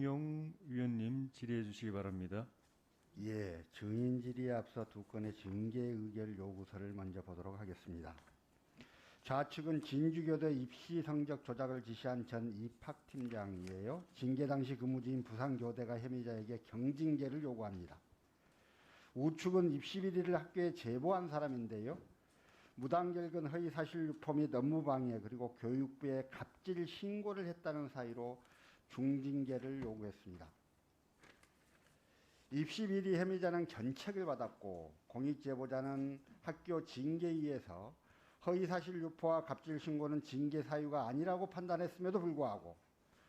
이준용 위원님 질의해 주시기 바랍니다. 예, 증인 질의에 앞서 두 건의 징계 의결 요구서를 먼저 보도록 하겠습니다. 좌측은 진주교대 입시 성적 조작을 지시한 전 입학팀장이에요. 징계 당시 근무 중인 부산교대가 혐의자에게 경징계를 요구합니다. 우측은 입시 비리를 학교에 제보한 사람인데요. 무단결근 허위사실 유포 및 업무방해 그리고 교육부에 갑질 신고를 했다는 사유로 중징계를 요구했습니다. 입시 비리 혐의자는 견책을 받았고 공익제보자는 학교 징계위에서 허위사실 유포와 갑질 신고는 징계 사유가 아니라고 판단했음에도 불구하고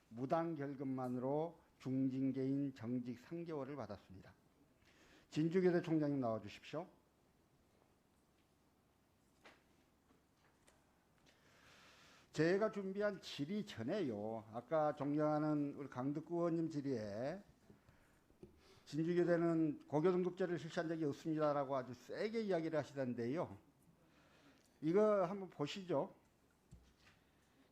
무단결근만으로 중징계인 정직 3개월을 받았습니다. 진주교대 총장님 나와주십시오. 제가 준비한 질의 전에요. 아까 존경하는 우리 강덕구 의원님 질의에 진주교대는 고교등급제를 실시한 적이 없습니다라고 아주 세게 이야기를 하시던데요. 이거 한번 보시죠.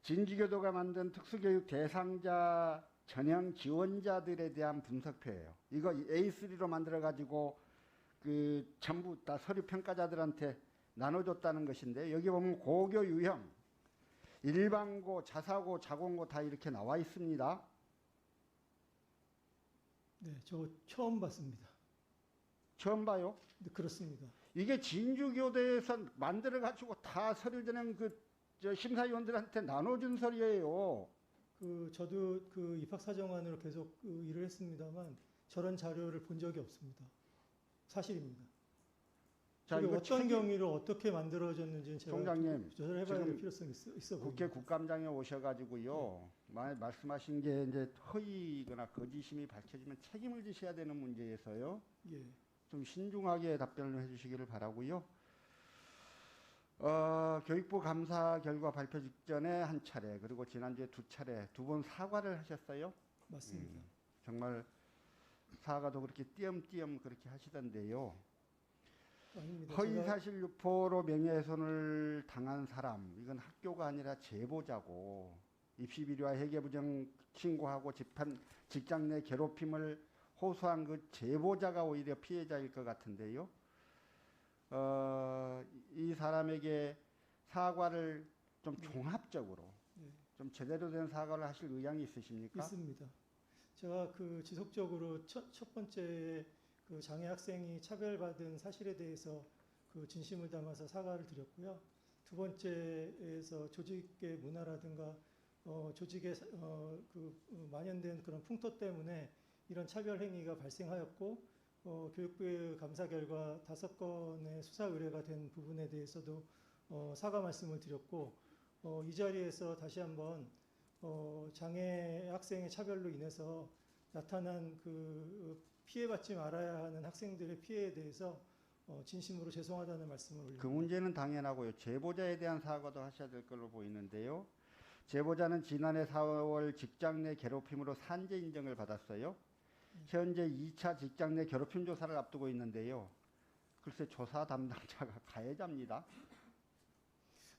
진주교도가 만든 특수교육 대상자 전형 지원자들에 대한 분석표예요. 이거 A3로 만들어가지고 전부 다 서류 평가자들한테 나눠줬다는 것인데 여기 보면 고교 유형, 일반고, 자사고, 자공고 다 이렇게 나와 있습니다. 네, 저 처음 봤습니다. 처음 봐요? 네, 그렇습니다. 이게 진주교대에서 만들어가지고 다 서류 전형 심사위원들한테 나눠준 서류예요. 저도 입학사정관으로 계속 일을 했습니다만 저런 자료를 본 적이 없습니다. 사실입니다. 자, 이게 이거 어떤 경위로 어떻게 만들어졌는지는 제가 총장님, 조사를 해봐야 될 필요성이 있어 국회 보입니다. 국감장에 오셔가지고요, 말씀하신 게 이제 허위거나 거짓임이 밝혀지면 책임을 지셔야 되는 문제에서요, 예. 좀 신중하게 답변을 해주시기를 바라고요. 교육부 감사 결과 발표 직전에 한 차례, 그리고 지난주에 두 차례, 두 번 사과를 하셨어요. 맞습니다. 정말 사과도 그렇게 띄엄띄엄 그렇게 하시던데요. 아닙니다. 허위사실 유포로 명예훼손을 당한 사람, 이건 학교가 아니라 제보자고, 입시비리와 회계부정 신고하고 직장 내 괴롭힘을 호소한 그 제보자가 오히려 피해자일 것 같은데요. 이 사람에게 사과를 좀 종합적으로, 네. 좀 제대로 된 사과를 하실 의향이 있으십니까? 있습니다. 제가 지속적으로 첫 번째 장애 학생이 차별받은 사실에 대해서 진심을 담아서 사과를 드렸고요. 두 번째에서 조직의 문화라든가 조직에 만연된 그런 풍토 때문에 이런 차별 행위가 발생하였고 교육부의 감사 결과 5건의 수사 의뢰가 된 부분에 대해서도 사과 말씀을 드렸고 이 자리에서 다시 한번 장애 학생의 차별로 인해서 나타난 피해받지 말아야 하는 학생들의 피해에 대해서 진심으로 죄송하다는 말씀을 올립니다. 그 문제는 당연하고요. 제보자에 대한 사과도 하셔야 될 걸로 보이는데요. 제보자는 지난해 4월 직장 내 괴롭힘으로 산재 인정을 받았어요. 현재 2차 직장 내 괴롭힘 조사를 앞두고 있는데요. 글쎄 조사 담당자가 가해자입니다.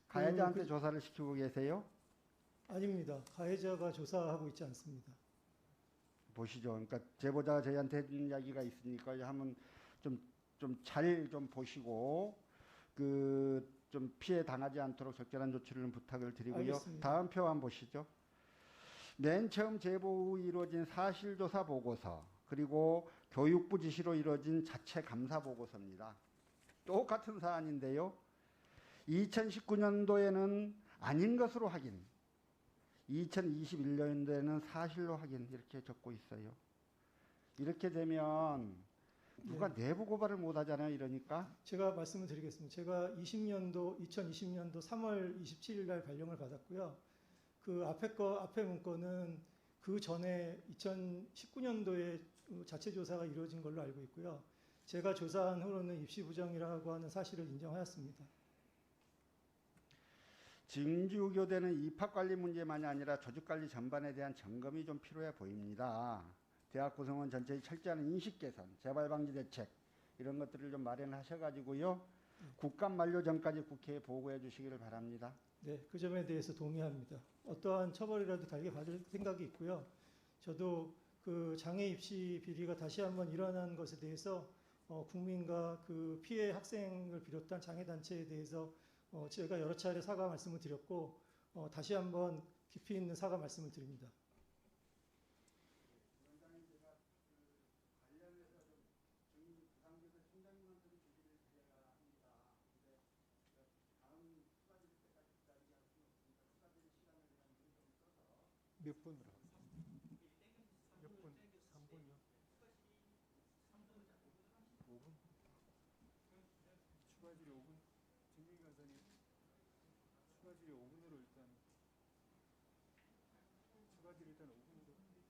가해자한테 조사를 시키고 계세요? 아닙니다. 가해자가 조사하고 있지 않습니다. 보시죠. 그러니까 제보자가 저희한테 해준 이야기가 있으니까 한번 좀 잘 좀 보시고 좀 피해 당하지 않도록 적절한 조치를 부탁을 드리고요. 알겠습니다. 다음 표 한번 보시죠. 맨 처음 제보 후 이루어진 사실조사 보고서 그리고 교육부 지시로 이루어진 자체 감사 보고서입니다. 똑같은 사안인데요. 2019년도에는 아닌 것으로 확인, 2021년도에는 사실로 확인 이렇게 적고 있어요. 이렇게 되면 누가 내부 고발을 못 하잖아요. 이러니까. 제가 말씀을 드리겠습니다. 제가 2020년도 3월 27일 날 발령을 받았고요. 앞에 문건은 그 전에 2019년도에 자체 조사가 이루어진 걸로 알고 있고요. 제가 조사한 후로는 입시 부정이라고 하는 사실을 인정하였습니다. 진주교대는 입학관리 문제만이 아니라 조직관리 전반에 대한 점검이 좀 필요해 보입니다. 대학 구성원 전체의 철저한 인식 개선, 재발 방지 대책 이런 것들을 좀 마련하셔가지고요. 국감 만료 전까지 국회에 보고해 주시기를 바랍니다. 네, 그 점에 대해서 동의합니다. 어떠한 처벌이라도 달게 받을 생각이 있고요. 저도 그 장애 입시 비리가 다시 한번 일어난 것에 대해서 국민과 그 피해 학생을 비롯한 장애 단체에 대해서 제가 여러 차례 사과 말씀을 드렸고 다시 한번 깊이 있는 사과 말씀을 드립니다. 몇 분으로? 몇 분? 3분이요? 5분? 추가 질의 5분? 정경희 간사님, 추가 질의 5분으로 일단 추가 질의 일단 5분으로.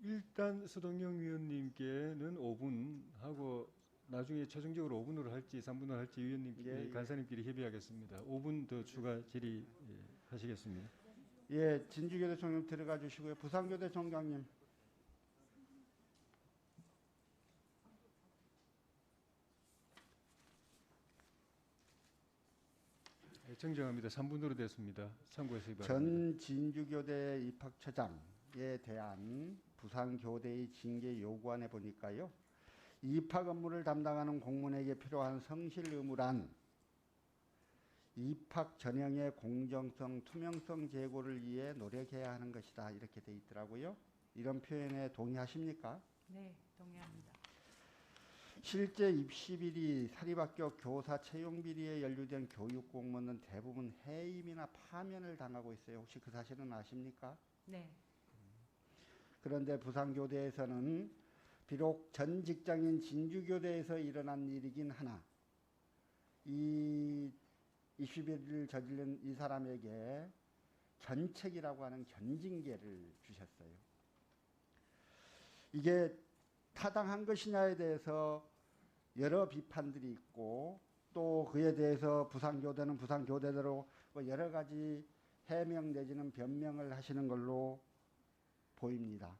일단 서동영 위원님께는 5분 하고 나중에 최종적으로 5분으로 할지 3분으로 할지 위원님 예. 간사님끼리 협의하겠습니다. 5분 더 추가 질의 하시겠습니다. 예, 진주교대 총장 들어가 주시고요. 부산교대 총장님. 정정합니다. 3분으로 됐습니다. 참고해서 바랍니다. 전 진주교대 입학처장에 대한 부산교대의 징계 요구안에 보니까요. 입학 업무를 담당하는 공무원에게 필요한 성실 의무란 입학 전형의 공정성, 투명성 제고를 위해 노력해야 하는 것이다. 이렇게 돼 있더라고요. 이런 표현에 동의하십니까? 네, 동의합니다. 실제 입시 비리, 사립학교 교사 채용 비리에 연루된 교육 공무원은 대부분 해임이나 파면을 당하고 있어요. 혹시 그 사실은 아십니까? 네, 그런데 부산교대에서는 비록 전 직장인 진주교대에서 일어난 일이긴 하나 이 입시 비리를 저지른 이 사람에게 견책이라고 하는 견징계를 주셨어요. 이게 타당한 것이냐에 대해서 여러 비판들이 있고 또 그에 대해서 부산교대는 부산교대대로 여러 가지 해명 내지는 변명을 하시는 걸로 보입니다.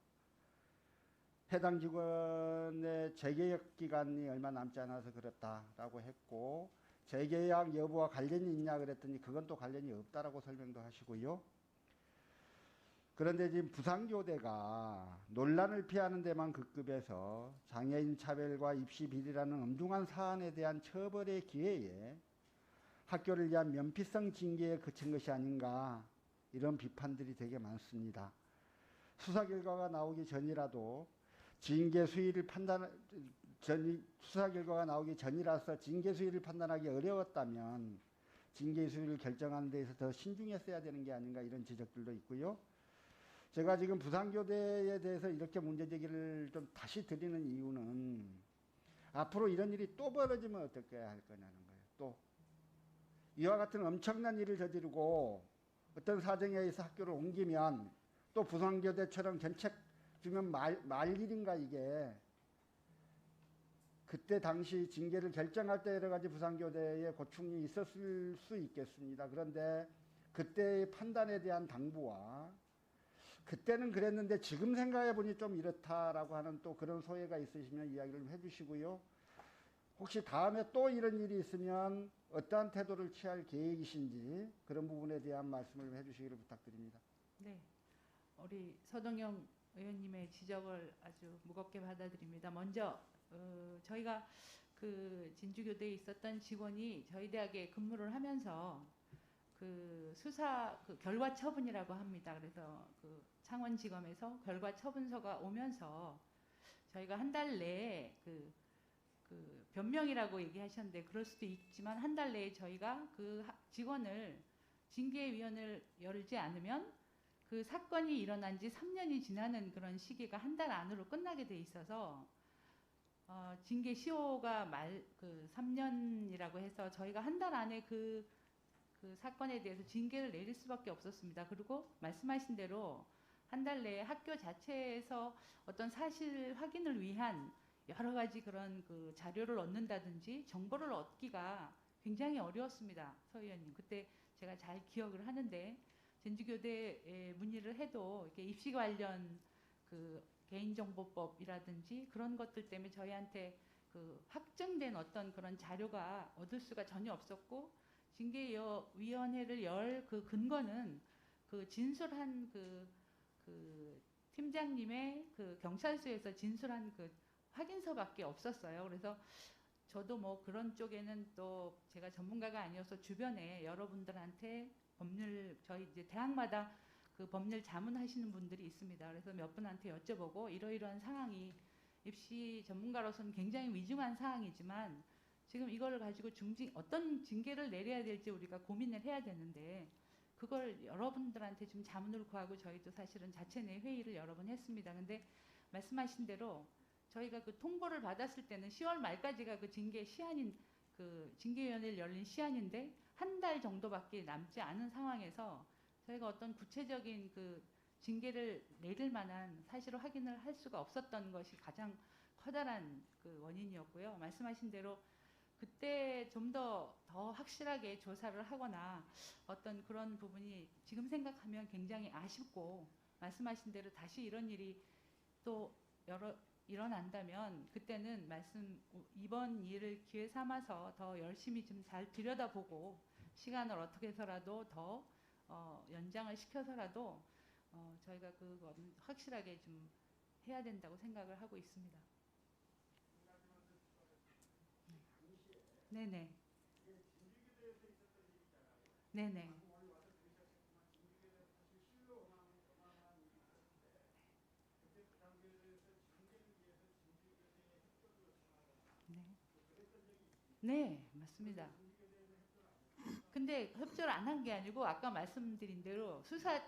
해당 직원의 재계약 기간이 얼마 남지 않아서 그렇다라고 했고 재계약 여부와 관련이 있냐 그랬더니 그건 또 관련이 없다라고 설명도 하시고요. 그런데 지금 부산교대가 논란을 피하는 데만 급급해서 장애인 차별과 입시 비리라는 엄중한 사안에 대한 처벌의 기회에 학교를 위한 면피성 징계에 그친 것이 아닌가 이런 비판들이 되게 많습니다. 수사 결과가 나오기 전이라도 징계 수위를 수사 결과가 나오기 전이라서 징계 수위를 판단하기 어려웠다면 징계 수위를 결정하는 데에서 더 신중했어야 되는 게 아닌가 이런 지적들도 있고요. 제가 지금 부산교대에 대해서 이렇게 문제제기를 좀 다시 드리는 이유는 앞으로 이런 일이 또 벌어지면 어떻게 할 거냐는 거예요. 또 이와 같은 엄청난 일을 저지르고 어떤 사정에 의해서 학교를 옮기면 또 부산교대처럼 견책 주면 말 일인가 이게. 그때 당시 징계를 결정할 때 여러 가지 부산교대의 고충이 있었을 수 있겠습니다. 그런데 그때의 판단에 대한 당부와 그때는 그랬는데 지금 생각해 보니 좀 이렇다라고 하는 또 그런 소회가 있으시면 이야기를 좀 해주시고요. 혹시 다음에 또 이런 일이 있으면 어떠한 태도를 취할 계획이신지 그런 부분에 대한 말씀을 해주시기를 부탁드립니다. 네, 우리 서동영 의원님의 지적을 아주 무겁게 받아들입니다. 먼저 저희가 그 진주교대에 있었던 직원이 저희 대학에 근무를 하면서 그 수사 그 결과 처분이라고 합니다. 그래서 그 창원지검에서 결과 처분서가 오면서 저희가 한 달 내에 그 변명이라고 얘기하셨는데 그럴 수도 있지만 한 달 내에 저희가 그 직원을 징계위원회를 열지 않으면 그 사건이 일어난 지 3년이 지나는 그런 시기가 한 달 안으로 끝나게 돼 있어서 징계 시효가 그 3년이라고 해서 저희가 한 달 안에 그 사건에 대해서 징계를 내릴 수밖에 없었습니다. 그리고 말씀하신 대로 한 달 내에 학교 자체에서 어떤 사실 확인을 위한 여러 가지 그런 그 자료를 얻는다든지 정보를 얻기가 굉장히 어려웠습니다. 서 의원님. 그때 제가 잘 기억을 하는데 진주교대에 문의를 해도 이렇게 입시 관련 그 개인정보법이라든지 그런 것들 때문에 저희한테 그 확정된 어떤 그런 자료가 얻을 수가 전혀 없었고 징계위원회를 열 그 근거는 그 진술한 그 그 팀장님의 그 경찰서에서 진술한 그 확인서밖에 없었어요. 그래서 저도 뭐 그런 쪽에는 또 제가 전문가가 아니어서 주변에 여러분들한테 법률 저희 이제 대학마다 그 법률 자문하시는 분들이 있습니다. 그래서 몇 분한테 여쭤보고 이러이러한 상황이 입시 전문가로서는 굉장히 위중한 상황이지만 지금 이걸 가지고 어떤 징계를 내려야 될지 우리가 고민을 해야 되는데 그걸 여러분들한테 좀 자문을 구하고 저희도 사실은 자체 내 회의를 여러 번 했습니다. 근데 말씀하신 대로 저희가 그 통보를 받았을 때는 10월 말까지가 그 징계 시한인 그 징계위원회를 열린 시한인데 한 달 정도밖에 남지 않은 상황에서 저희가 어떤 구체적인 그 징계를 내릴 만한 사실을 확인을 할 수가 없었던 것이 가장 커다란 그 원인이었고요. 말씀하신 대로 그때 좀 더 확실하게 조사를 하거나 어떤 그런 부분이 지금 생각하면 굉장히 아쉽고 말씀하신 대로 다시 이런 일이 또 일어난다면 그때는 이번 일을 기회 삼아서 더 열심히 좀 잘 들여다보고 시간을 어떻게 해서라도 더 연장을 시켜서라도 저희가 그건 확실하게 좀 해야 된다고 생각을 하고 있습니다. 네네. 네네. 네, 맞습니다. 근데 협조를 안 한 게 아니고 아까 말씀드린 대로 수사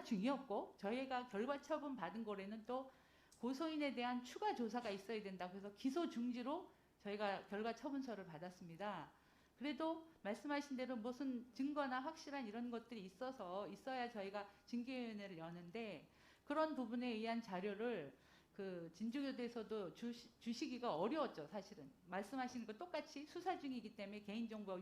중이었고 저희가 결과 처분 받은 거래는 또 고소인에 대한 추가 조사가 있어야 된다. 그래서 기소 중지로 저희가 결과 처분서를 받았습니다. 그래도 말씀하신 대로 무슨 증거나 확실한 이런 것들이 있어야 저희가 징계위원회를 여는데 그런 부분에 의한 자료를 그 진주교대에서도 주시기가 어려웠죠, 사실은. 말씀하시는 거 똑같이 수사 중이기 때문에 개인정보